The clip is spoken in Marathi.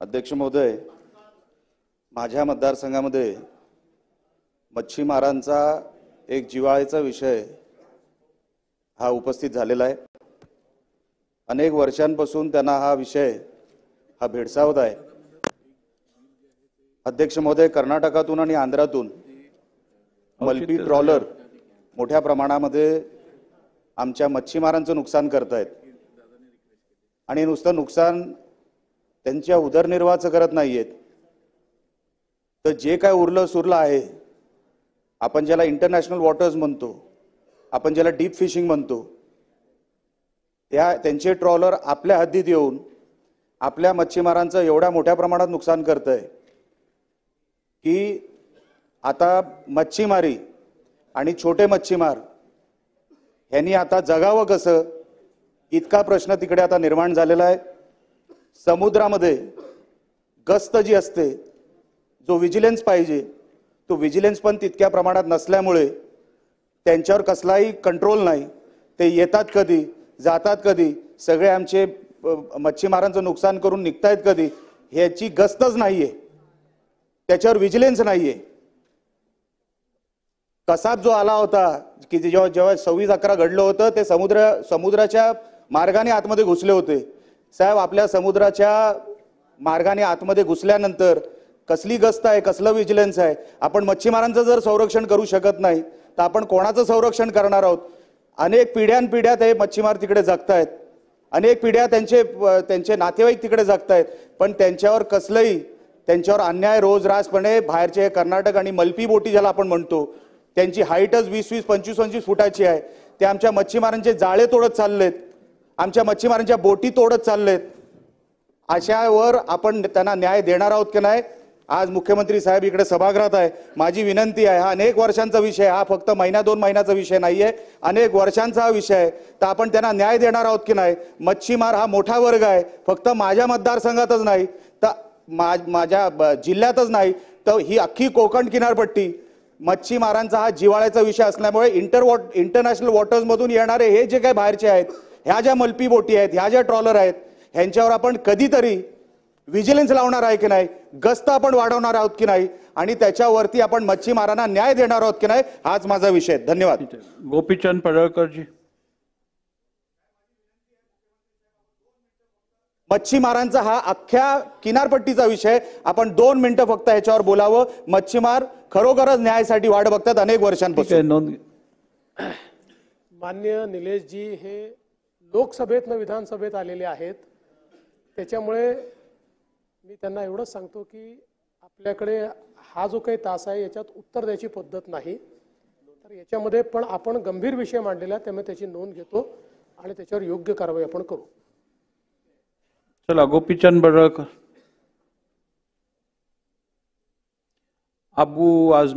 अध्यक्ष महोदय, माझ्या मतदारसंघामध्ये मच्छीमारांचा एक जिव्हाळ्याचा विषय हा उपस्थित झालेला आहे। अनेक वर्षांपासून त्यांना हा विषय भेडसावत आहे। अध्यक्ष महोदय, कर्नाटकातून आणि आंध्रातून मल्पी ट्रॉलर मोठ्या प्रमाणामध्ये आमच्या मच्छीमारांचं नुकसान करतायत आणि नुसतं नुकसान त्यांच्या उदरनिर्वाहाचं करत नाहीयेत, तर जे काय उरलं सुरलं आहे, आपण ज्याला इंटरनॅशनल वॉटर्स म्हणतो, आपण ज्याला डीप फिशिंग म्हणतो, त्यांचे ट्रॉलर आपल्या हद्दीत येऊन आपल्या मच्छीमारांचं एवढ्या मोठ्या प्रमाणात नुकसान करतंय की आता मच्छीमारी आणि छोटे मच्छीमार यांनी आता जगावं कसं इतका प्रश्न तिकडे आता निर्माण झालेला आहे। समुद्रामध्ये गस्त जी असते, जो विजिलन्स पाहिजे, तो विजिलन्स पण तितक्या प्रमाणात नसल्यामुळे त्यांच्यावर कसलाही कंट्रोल नाही। ते येतात कधी, जातात कधी, सगळे आमचे मच्छीमारांचं नुकसान करून निघतायत कधी, ह्याची गस्तच नाहीये, त्याच्यावर विजिलन्स नाहीये। कसाब जो आला होता की जेव्हा 26/11 घडलं होतं, ते समुद्राच्या मार्गाने आतमध्ये घुसले होते। साहेब, आपल्या समुद्राच्या मार्गाने आतमध्ये घुसल्यानंतर कसली गस्त आहे, कसलं विजिलन्स आहे? आपण मच्छीमारांचं जर संरक्षण करू शकत नाही तर आपण कोणाचं संरक्षण करणार आहोत? अनेक पिढ्यानपिढ्या ते मच्छीमार तिकडे जगतायत, अनेक पिढ्या त्यांचे नातेवाईक तिकडे जगतायत, पण त्यांच्यावर कसलंही त्यांच्यावर अन्याय रोजरासपणे बाहेरचे कर्नाटक आणि मल्पी बोटी ज्याला आपण म्हणतो, त्यांची हाईटच 20-20, 25-25 फुटाची आहे। ते आमच्या मच्छीमारांचे जाळे तोडत चाललेत, आमच्या मच्छीमारांच्या बोटी तोडत चाललेत। अशावर आपण त्यांना न्याय देणार आहोत की नाही? आज मुख्यमंत्री साहेब इकडे सभागृहात आहे, माझी विनंती आहे, हा अनेक वर्षांचा विषय, हा फक्त महिना-दोन महिन्याचा विषय नाहीये, अनेक वर्षांचा हा विषय आहे, तर आपण त्यांना न्याय देणार आहोत की नाही? मच्छीमार हा मोठा वर्ग आहे, फक्त माझ्या मतदारसंघातच नाही तर माझ्या जिल्ह्यातच नाही तर ही अख्खी कोकण किनारपट्टी मच्छीमारांचा हा जिव्हाळ्याचा विषय असल्यामुळे इंटरनॅशनल वॉटर्स मधून येणारे हे जे काही बाहेरचे आहेत, ह्या ज्या मल्पी बोटी आहेत, ह्या ज्या ट्रॉलर आहेत, ह्यांच्यावर आपण कधीतरी विजिलन्स लावणार आहे की नाही, गस्त आपण वाढवणार आहोत की नाही, आणि त्याच्यावरती आपण मच्छीमारांना न्याय देणार आहोत की नाही, हाच माझा विषय। धन्यवाद। गोपीचंद पडळकर जी। मच्छीमारांचा हा अख्ख्या किनारपट्टीचा विषय, आपण 2 मिनिटं फक्त ह्याच्यावर बोलावं। मच्छीमार खरोखरच न्यायासाठी वाट बघतात अनेक वर्षांपासून। माननीय निलेशजी हे लोकसभेतनं विधानसभेत आलेले आहेत, त्याच्यामुळे मी त्यांना एवढंच सांगतो की आपल्याकडे हा जो काही तास आहे याच्यात उत्तर द्यायची पद्धत नाही, तर याच्यामध्ये पण आपण गंभीर विषय मांडलेला आहे, त्यामुळे त्याची नोंद घेतो आणि त्याच्यावर योग्य कारवाई आपण करू। चला, गोपीचंद पडळकर। अबू आजमी।